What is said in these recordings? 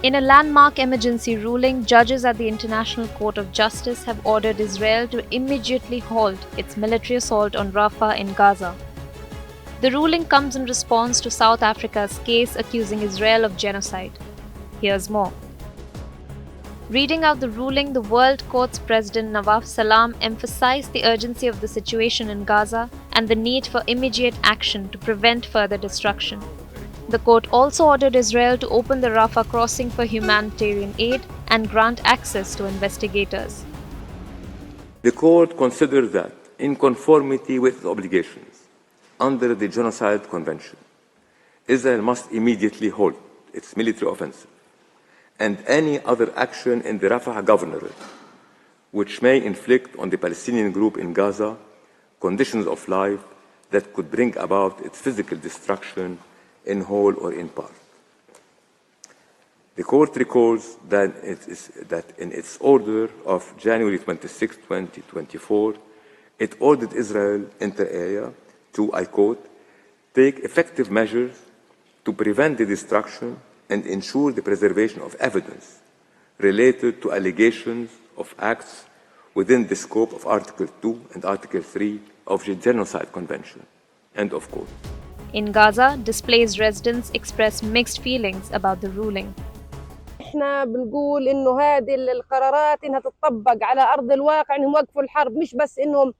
In a landmark emergency ruling, judges at the International Court of Justice have ordered Israel to immediately halt its military assault on Rafah in Gaza. The ruling comes in response to South Africa's case accusing Israel of genocide. Here's more. Reading out the ruling, the World Court's President Nawaf Salam emphasized the urgency of the situation in Gaza and the need for immediate action to prevent further destruction. The court also ordered Israel to open the Rafah crossing for humanitarian aid and grant access to investigators. The court considered that, in conformity with its obligations under the Genocide Convention, Israel must immediately halt its military offensive and any other action in the Rafah governorate which may inflict on the Palestinian group in Gaza conditions of life that could bring about its physical destruction in whole or in part. The court recalls that in its order of January 26, 2024, it ordered Israel inter alia to, I quote, take effective measures to prevent the destruction and ensure the preservation of evidence related to allegations of acts within the scope of Article 2 and Article 3 of the Genocide Convention. End of quote. In Gaza, displaced residents expressed mixed feelings about the ruling. احنا بنقول انه هذه القرارات انها تطبق على ارض الواقع، انهم يوقفوا الحرب، مش بس انهم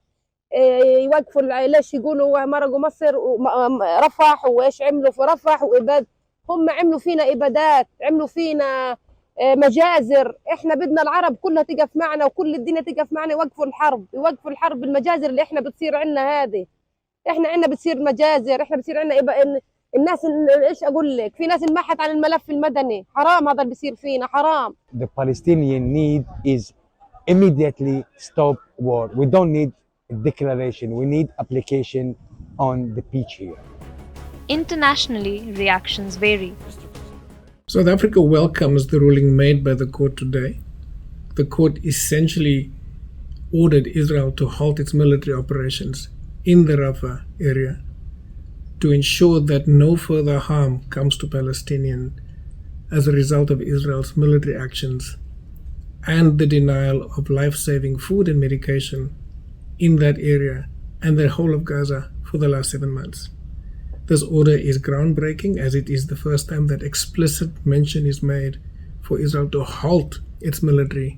يوقفوا. ليش يقولوا مرقوا مصر ورفح وايش عملوا في رفح واباد؟ هم عملوا فينا ابادات، عملوا فينا مجازر. احنا بدنا العرب كلها تقف معنا وكل الدنيا تقف معنا، يوقفوا الحرب المجازر اللي احنا بتصير عنا هذه. احنا عنا بتصير مجازر، احنا بتصير عنا الناس ايش اقول لك، في ناس انمحت عن الملف المدني. حرام هذا اللي بيصير فينا، حرام. The Palestinian need is immediately stop war. We don't need a declaration, we need application on the pitch here. Internationally, reactions vary. South Africa welcomes the ruling made by the court today. The court essentially ordered Israel to halt its military operations in the Rafah area to ensure that no further harm comes to Palestinians as a result of Israel's military actions and the denial of life-saving food and medication in that area and the whole of Gaza for the last 7 months. This order is groundbreaking, as it is the first time that explicit mention is made for Israel to halt its military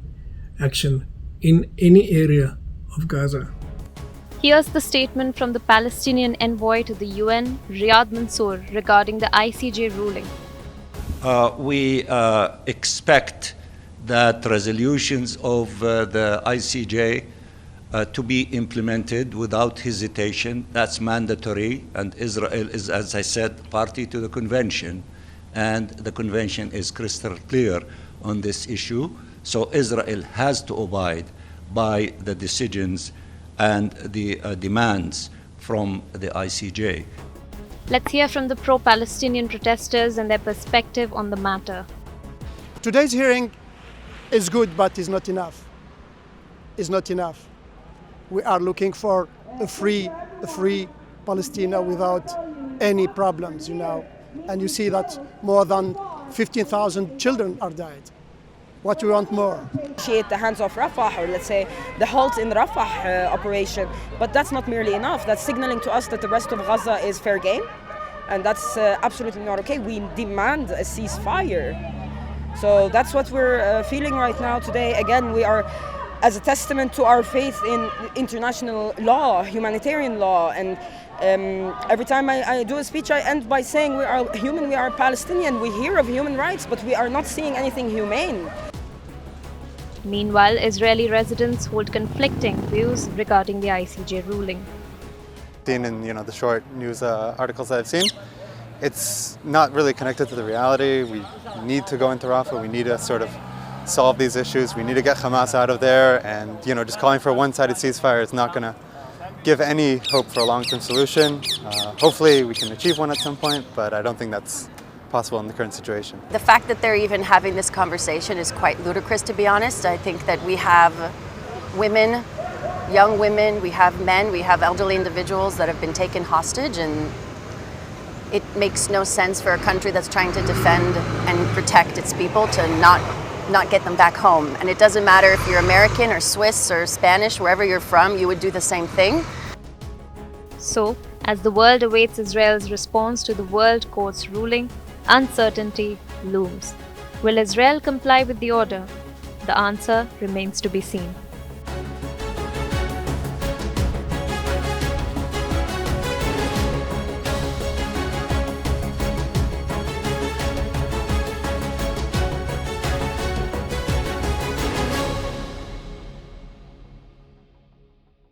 action in any area of Gaza. Here's the statement from the Palestinian envoy to the UN, Riyad Mansour, regarding the ICJ ruling. We expect that resolutions of the ICJ to be implemented without hesitation. That's mandatory, and Israel is, as I said, party to the convention, and the convention is crystal clear on this issue. So Israel has to abide by the decisions and the demands from the ICJ. Let's hear from the pro-Palestinian protesters and their perspective on the matter. Today's hearing is good, but is not enough. Is not enough. We are looking for a free Palestine without any problems, And you see that more than 15,000 children are died. What do we want more? Appreciate the hands-off Rafah, or let's say the halt in the Rafah operation, but that's not merely enough. That's signaling to us that the rest of Gaza is fair game, and that's absolutely not okay. We demand a ceasefire. So that's what we're feeling right now today. Again, we are, as a testament to our faith in international law, humanitarian law, and every time I do a speech, I end by saying we are human, we are Palestinian, we hear of human rights, but we are not seeing anything humane. Meanwhile, Israeli residents hold conflicting views regarding the ICJ ruling. In the short news articles that I've seen, it's not really connected to the reality. We need to go into Rafah, we need to sort of solve these issues, we need to get Hamas out of there, and just calling for a one-sided ceasefire is not going to give any hope for a long-term solution. Hopefully we can achieve one at some point, but I don't think that's possible in the current situation. The fact that they're even having this conversation is quite ludicrous, to be honest. I think that we have women, young women, we have men, we have elderly individuals that have been taken hostage, and It makes no sense for a country that's trying to defend and protect its people to not get them back home. And it doesn't matter if you're American or Swiss or Spanish, wherever you're from, you would do the same thing. So, as the world awaits Israel's response to the World Court's ruling, uncertainty looms. Will Israel comply with the order? The answer remains to be seen.